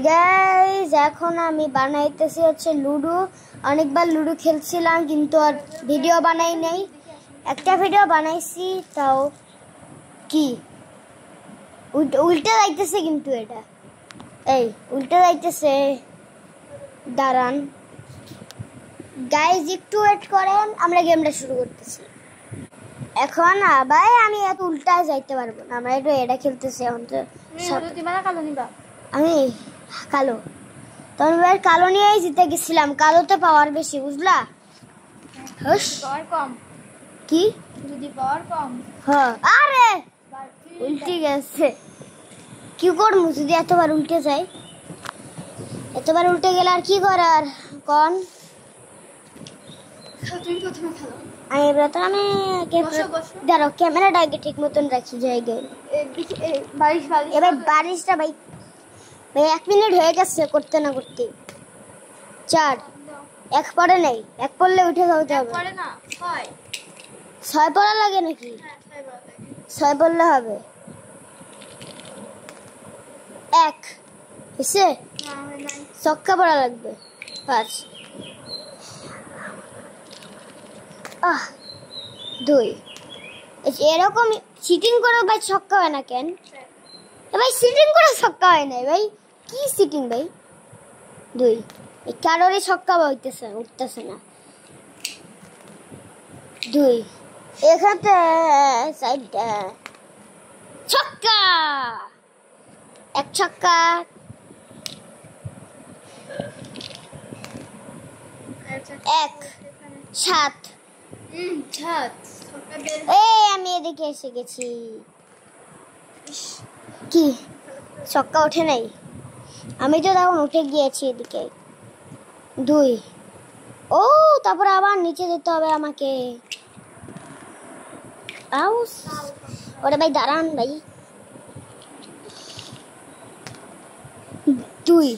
Guys এখন আমি বানাইতেছি হচ্ছে লুডো। অনেকবার লুডো খেলছিলাম কিন্তু আর ভিডিও বানাই নাই। একটা ভিডিও বানাইছি তাও কি উল্টে যাইতেছে, কিন্তু এটা এই উল্টে যাইতেছে। দাঁড়ান গাইস, একটু ওয়েট করেন, আমরা গেমটা শুরু করতেছি। এখন ভাই আমি এত উল্টায় যাইতে পারবো না, আমরা একটু এটা খেলতেছি। এখন তো আমি কালো, তখন ভাই কালো নিয়েই জিতে গেছিলাম। কালোতে পাওয়ার বেশি, বুঝলা? কম কি যদি পাওয়ার কম? হ্যাঁ, আরে উল্টে গেছে। কি করবো যদি এতবার উল্টে যায়? এতবার উল্টে গেলে আর কি করার কোন? তুমি প্রথমে খেলো। আমি প্রথমে ধরো ক্যামেরাটা আগে ঠিক মতন রাখি জায়গায়। এবার বারিশটা ভাই 1 মিনিট হয়ে গেছে করতে না করতে। 4 1 পড়ে নেই, 1 পড়লে উঠে যাওয়া হবে। 6 পড়া লাগে নাকি? 6 পড়লে হবে। 1 হয়েছে, ছক্কা পড়া লাগবে। 5 2 এরকম চিটিং করে ভাই ছক্কা হয় না কেন? ভাই সিটিং করে ছক্কা হয় না ভাই, কি সিটিং ভাই? 2 কারোরই ছক্কা উঠতেছে না। 2 এখানে সাইডটা ছক্কা, 1 ছক্কা। 1 7 আমি এদিকে এসে গেছি। কি ছক্কা ওঠে নাই? আমি তো তখন উঠে গিয়েছি এদিকে। 2 ও তারপর আবার নিচে যেতে হবে আমাকে। ওরে ভাই দাঁড়ান ভাই। 2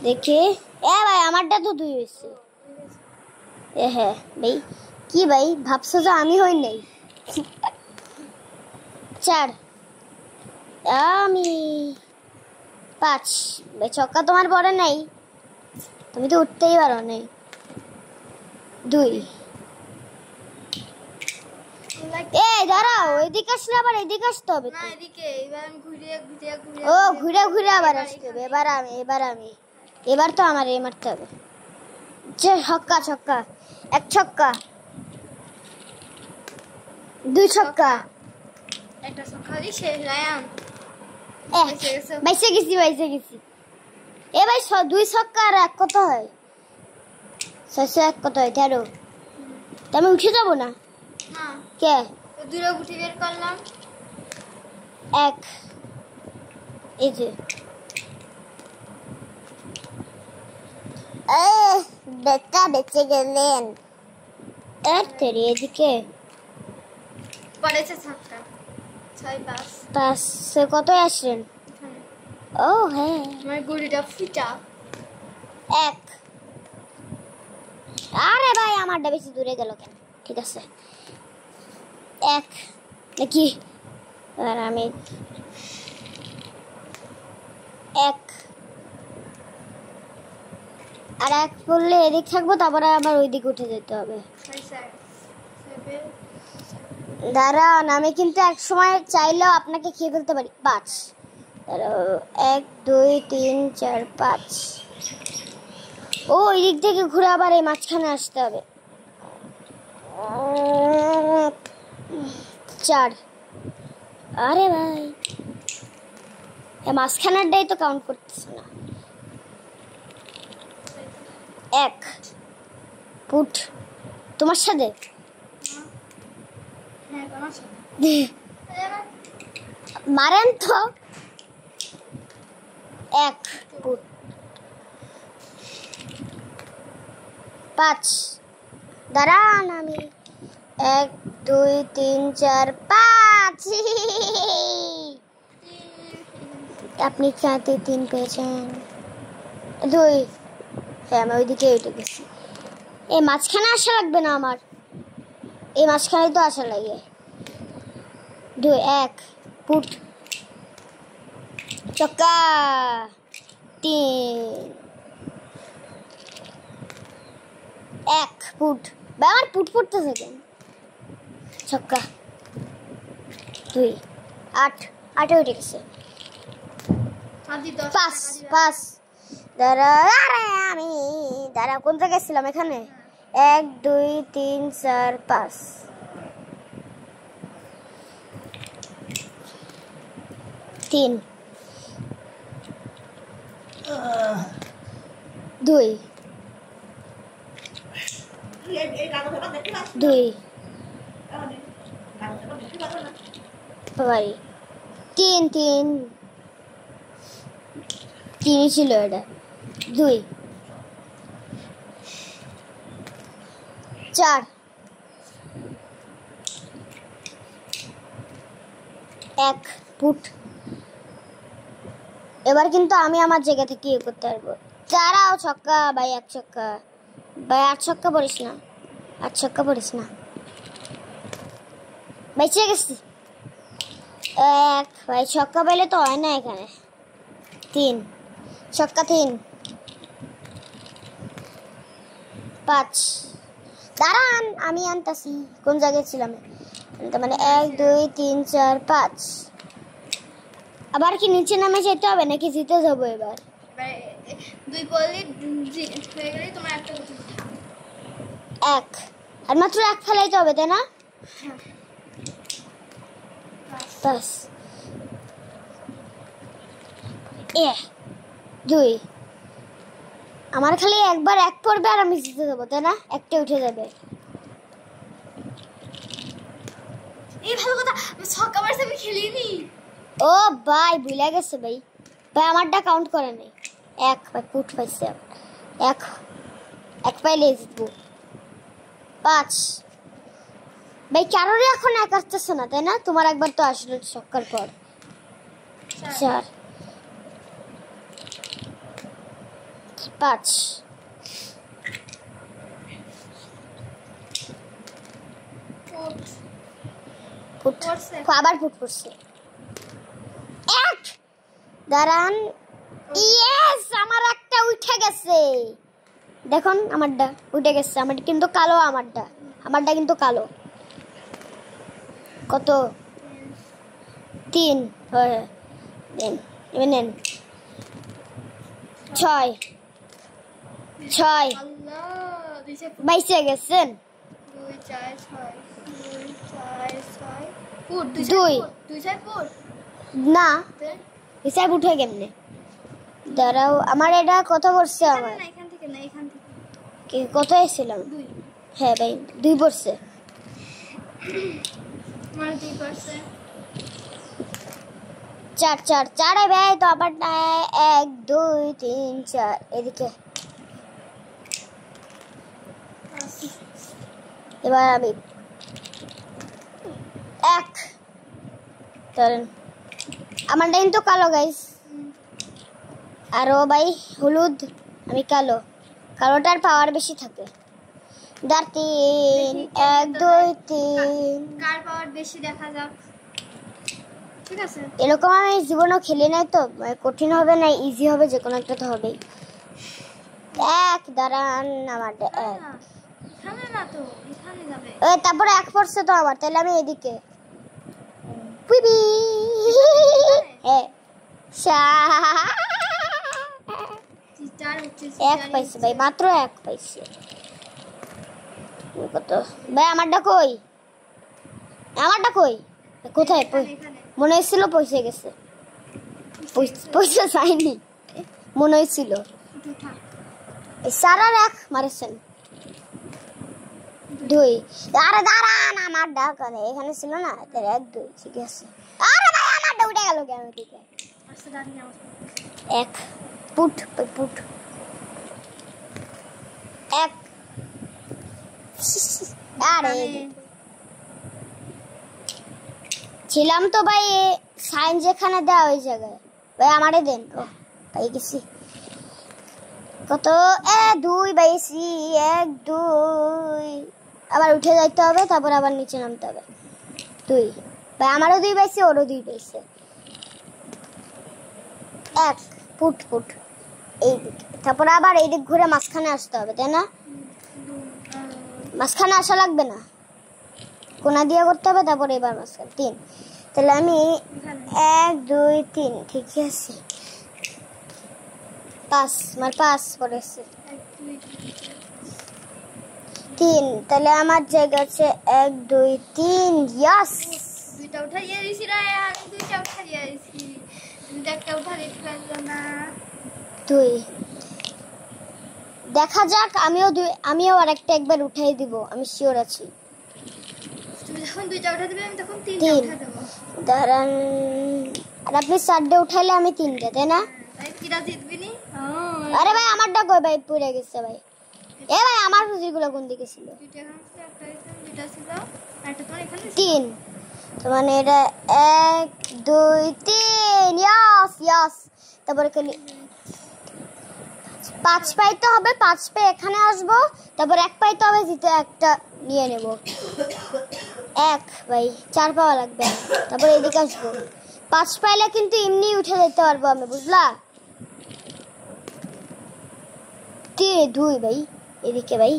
দেখে ভাই আমারটা তো 2 হয়েছে। হ্যাঁ ভাই, কি ভাই ভাবছো যে আমি হই নাই? 4 আমি 5 ভাই ছক্কা তোমার পড়ে নাই, তুমি তো উঠতেই পারো নাই। 2 দাঁড়াও, এদিকে আসলে আবার এদিকে আসতে হবে। ও ঘুরে ঘুরে আবার আসতে হবে। এবার তো আমার এই মারতে হবে। ছক্কা ছক্কা, 1 ছক্কা, 2 ছক্কা, একটা ছক্কা দিয়ে শেষ রায়ান। বাইসে গেছি। এ ভাই 2 ছক্কা আর 1 কত হয়? 601 কত হয়? 13। আমি উঠে যাবো না কে? দূরে গুটি বের করলাম। 1 এই যে বেঁচে গেলেন। তেরি এদিকে পড়েছে ছক্কা। 6 5 কত আসলেন? ও হ্যাঁ, আমার গুড়িটা ফিটা। 1 আরে ভাই আমারটা বেশি দূরে গেল কেন? ঠিক আছে 1 নাকি? আর আমি 1 আর 1 বললে এদিক থাকবো, তারপরে আবার ওই দিকে উঠে যেতে হবে। দাঁড়ান, আমি কিন্তু এক সময় চাইলেও আপনাকে খেয়ে ফেলতে পারি। 5 1 2 3 4 5 ও ওই দিক থেকে ঘুরে আবার এই মাঝখানে আসতে হবে। 4 আরে ভাই মাঝখানেরটাই তো কাউন্ট করতেছে না। 1 পুট তোমার সাথে মারেন তো। 1 পুট 5 দাঁড়ান, আমি 1 2 3 4 5 আপনি চাতে 3 পেয়েছেন। 2 হ্যাঁ, আমি ওইদিকে উঠে গেছি। এই মাঝখানে আসা লাগবে না আমার, এই মাঝখানে তো আসা লাগে। 2 1 পুট ছক্কা। 3 1 ফুট ভাই আমার ফুট ফুটতেছে কেন ছক্কা 2 8 8 উঠে গেছে আদি 10 পাস পাস দাঁড়া আরে আমি দাঁড়া কোন জায়গায় ছিলাম এখানে 1 2 3 4 5 3 2 2 ভাই 3 3 3 ছিল এটা 2 4 1 ফুট এবার কিন্তু আমি আমার জায়গা থেকে ইয়ে করতে পারবো চারাও ছক্কা ভাই 1 ছক্কা ভাই 8 ছক্কা পড়িস না 8 ছক্কা পড়িস না বেঁচে গেছি 1 ভাই ছক্কা পেলে তো হয় না এখানে 3 ছক্কা 3 5 দাঁড়ান আমি আনতাছি কোন জায়গায় ছিলাম তার মানে 1 2 3 4 5 আবার কি নিচে নামে যেতে হবে নাকি জিতে যাবো এবার দুই বলে হয়ে গেলে তোমার একটা গুটি 1 আর মাত্র 1 ফেলাইতে হবে তাই না বাস 2 আমার খালি একবার 1 পড়বে আর আমি জিতে যাবো তাই না একটা উঠে যাবে এই ভালো কথা ছক্কা মারতে আমি খেলিনি ও ভাই ভুলে গেছে ভাই ভাই আমারটা কাউন্ট করে নাই 1 ভাই ফুট পাইছে 1 পাইলে জিতবো 5 ভাই কারোরই এখন 1 আসতেছে না তাই না তোমার একবার তো আসলো ছক্কার পর 4 5 ফুট আবার ফুট পড়ছে 1 দাঁড়ান ইয়েস আমার একটা উঠে গেছে দেখুন আমারটা উঠে গেছে আমার কিন্তু কালো আমারটা কিন্তু কালো কত 3 হয় দেন এবার নেন 6 আল্লাহ বাইসে গেছেন 2 4 6 2 4 6 ফুট 2 4 ফুট না হিসাব উঠে কেমনে দাঁড়াও আমার এটা কত পড়ছে আমার না এখান থেকে কি কত এসেছিলাম 2 হ্যাঁ ভাই 2 পড়ছে আমার 2 পড়ছে 4 ভাই তো আবার 1 2 3 4 এদিকে এবার আমি 1 ধরেন আমারটা কিন্তু কালো গাইস আর ও ভাই হলুদ আমি কালোটার পাওয়ার বেশি থাকে 3 1 2 3 কার পাওয়ার বেশি দেখা যাক ঠিক আছে এরকম আমি জীবনেও খেলি নাই তো কঠিন হবে না ইজি হবে যে কোনো একটা তো হবেই 1 দাঁড়ান আমারটা 1 এখানে না তো এখানে যাবে তারপরে 1 পড়ছে তো আমার তাহলে আমি এদিকে পিবি হ্যাঁ 1 পাইছে ভাই মাত্র 1 পাইছে কত ভাই আমারটা কই কোথায় মনে হয়েছিল পয়সা গেছে পয়সা চাইনি মনে হয়েছিল সারার 1 মারেছেন 2 আরে দাঁড়ান আমার ডাকানে এখানে ছিল না 1 2 ঠিক আছে আরে ভাই আমারটা উঠে গেল কেন দিকে 1 পুট 1 আরে ছিলাম তো ভাই সাইন যেখানে দেওয়া ওই জায়গায় ভাই আমারে দেন ও পাই গেছি কত 2 পাইছি 1 2 আবার উঠে যাইতে হবে তারপর আবার নিচে নামতে হবে 2 ভাই আমারও 2 পাইছে ওরও 2 পাইছে 1 ফুট এইদিকে, তারপর আবার এইদিক ঘুরে মাঝখানে আসতে হবে, তাই না? মাঝখানে আসা লাগবে না, কোনা দিয়ে করতে হবে, তারপর এবার মাঝখানে 3। তাহলে আমি 1 2 3, ঠিক আছে 5, আমার 5 পড়েছে 3। তাহলে আমার জায়গা হচ্ছে 1 2 3। ইয়াস, দুইটা উঠাইয়া দিছি রে, আমি দুইটা উঠাইয়া দিছি, তুমি তো একটা উঠা দিতে পারলো না। 2 দেখা যাক, আমিও আরেকটা একবার উঠাই দিব, আমি শিওর আছি। তুমি যখন দুইটা উঠা দিবে আমি তখন 3টা তিন। উঠা দেবো। দাঁড়ান, আর আপনি 4টে উঠাইলে আমি 3টে, তাই না? তাই কিরা জিতবি নি? আরে ভাই আমারটা কই ভাই, পড়ে গেছে ভাই। এ ভাই আমার পুঁজিগুলো কোন দিকে ছিল? দুইটা এখানে ছিল, একটা এখানে, দুইটা ছিল, আর একটা তোমার এখানে ছিল। 3, তো মানে এটা 1 2 3। ইয়াস ইয়াস, তারপরে 5 পাইতে হবে, 5 পেয়ে এখানে আসবো, তারপর 1 পাইতে হবে, জিতে একটা নিয়ে নেব। 1 ভাই 4 পাওয়া লাগবে, তারপর এদিকে আসবো। 5 পাইলে কিন্তু এমনি উঠে যেতে পারবো আমি, বুঝলা? 2 ভাই এদিকে ভাই,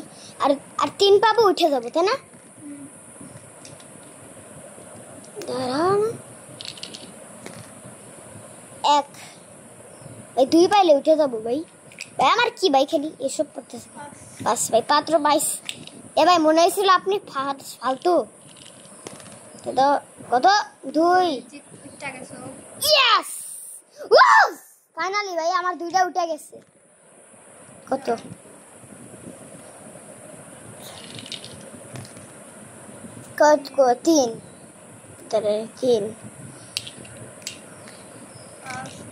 আর 3 পাবো, উঠে যাবো, তাই না? দাঁড়ান, 1 ভাই 2 পাইলে উঠে যাবো ভাই। ভাই আমার কি ভাই খালি এসব করতেছে। 5 ভাই, পাত্র 22। এ ভাই মনে হয়েছিল আপনি ফালতু। কত 2। জিতটা গেছো। ইয়েস, ফাইনালি ভাই আমার 2টা উঠে গেছে। কত 3, তাহলে 3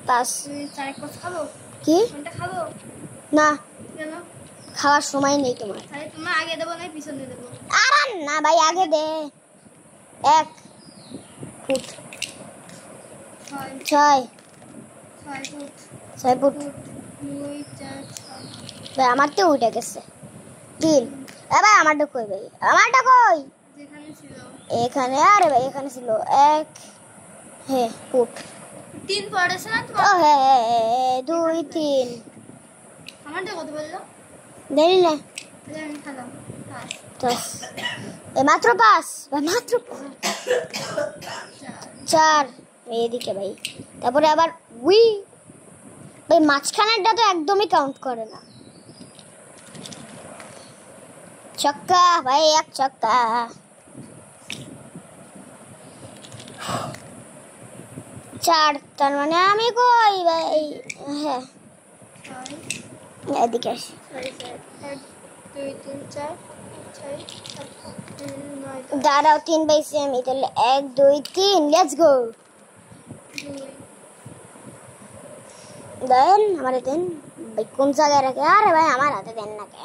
5। তুমি চারেক পাঁচ খাবো? কি কোনটা খাবো? না, কেন? খাওয়ার সময় নেই তোমার। তাহলে তোমার আগে দেবো না পিছনে দেবো? আরে না ভাই, আগে দে। 1 ফুট 6 ফুট 6 ফুট। 2 4 6। ভাই আমার তো উঠে গেছে 3। এ ভাই আমারটা কই ভাই, আমারটা কই? যেখানে ছিল এখানে, আরে ভাই এখানে ছিল 1। হ্যাঁ ফুট 3 পড়েছে না ও তোমার? হ্যাঁ 2 3। আমারটা কত বললো? জানি না, তাহলে আমি খেলাম 5 তো মাত্র 5 ভাই, মাত্র 4। এদিকে ভাই, তারপরে আবার উই ভাই, মাঝখানেরটা তো একদমই কাউন্ট করে না। ছক্কা ভাই, 1 ছক্কা। 4, তার মানে আমি কই ভাই? হ্যাঁ 6 এদিকে আসি। 1 2 3 4 6 7 8 9 দাঁড়াও, 3 পাইছি আমি, তাহলে 1 2 3, লেটস গো। 2 দেন আমারে দেন ভাই, কোন জায়গায় রাখে? আরে ভাই আমার হাতে দেন না কে?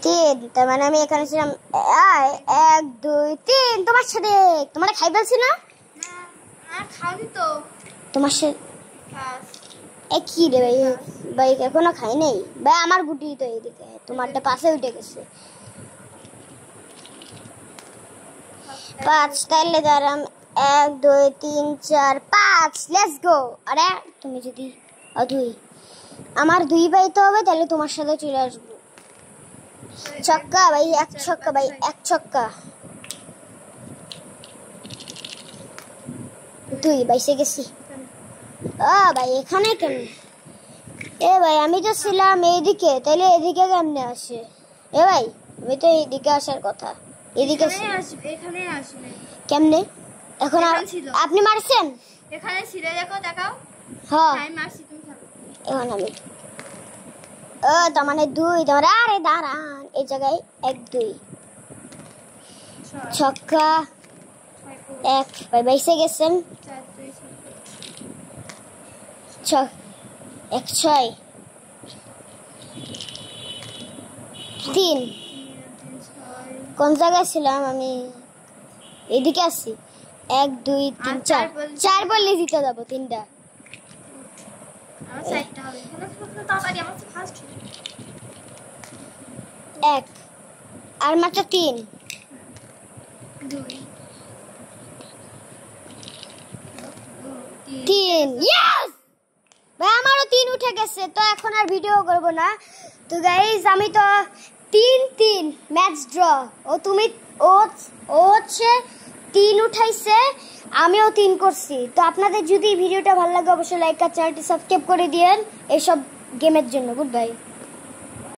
3, তার মানে আমি এখানে ছিলাম 1 2 3। তোমার সাথে তোমার খাই ফেলছি না? আর খাওনি তো। তোমার সাথে 5 কি রে ভাই, ভাই এখনো খাই নাই ভাই, আমার গুটি তো এইদিকে, তোমারটা পাশে উঠে গেছে। 5, তাহলে দাঁড়াম 1 2 3 4 5, লেটস গো। আরে তুমি যদি 2, আমার 2 পাইতে হবে, তাহলে তোমার সাথে চলে আসবো। ছক্কা ভাই, 1 ছক্কা ভাই, 1 ছক্কা। 2 বাইসে গেছি। ভাই এখানে কেন? এ ভাই আমি তো ছিলাম এইদিকে, তাহলে এদিকে কেমনে আসে? এ ভাই আমি তো এইদিকে আসার কথা, এদিকে আসবে, এখানে আসবে কেমনে? এখন এখানে ছিল। আপনি মারছেন? এখানে ছিল, দেখো দেখাও। হ্যাঁ আমি মারছি, তুমি খাও। এখন আমি তার মানে 2, তোমার আরে দাঁড়ান, এই জায়গায় 1 2 ছক্কা 1 ভাই, বাইসে গেছেন। 1 6 3। কোন জায়গায় ছিলাম আমি? এদিকে আসছি। 1 2 3 4, 4 বললে জিতে যাবো 3টা। আমার সাইডটা হবে, তাড়াতাড়ি আমার ফার্স্ট 1 আর মাত্র 3। 2 3, ইয়েস ভাই আমারও 3 উঠে গেছে, তো এখন আর ভিডিও করব না। তো গাইস আমি তো 3-3 ম্যাচ ড্র। ও হচ্ছে 3 উঠাইছে, আমিও 3 করছি। তো আপনাদের যদি ভিডিওটা ভালো লাগে অবশ্যই লাইক আর চ্যানেলটি সাবস্ক্রাইব করে দিয়েন এইসব গেমের জন্য। Good bye.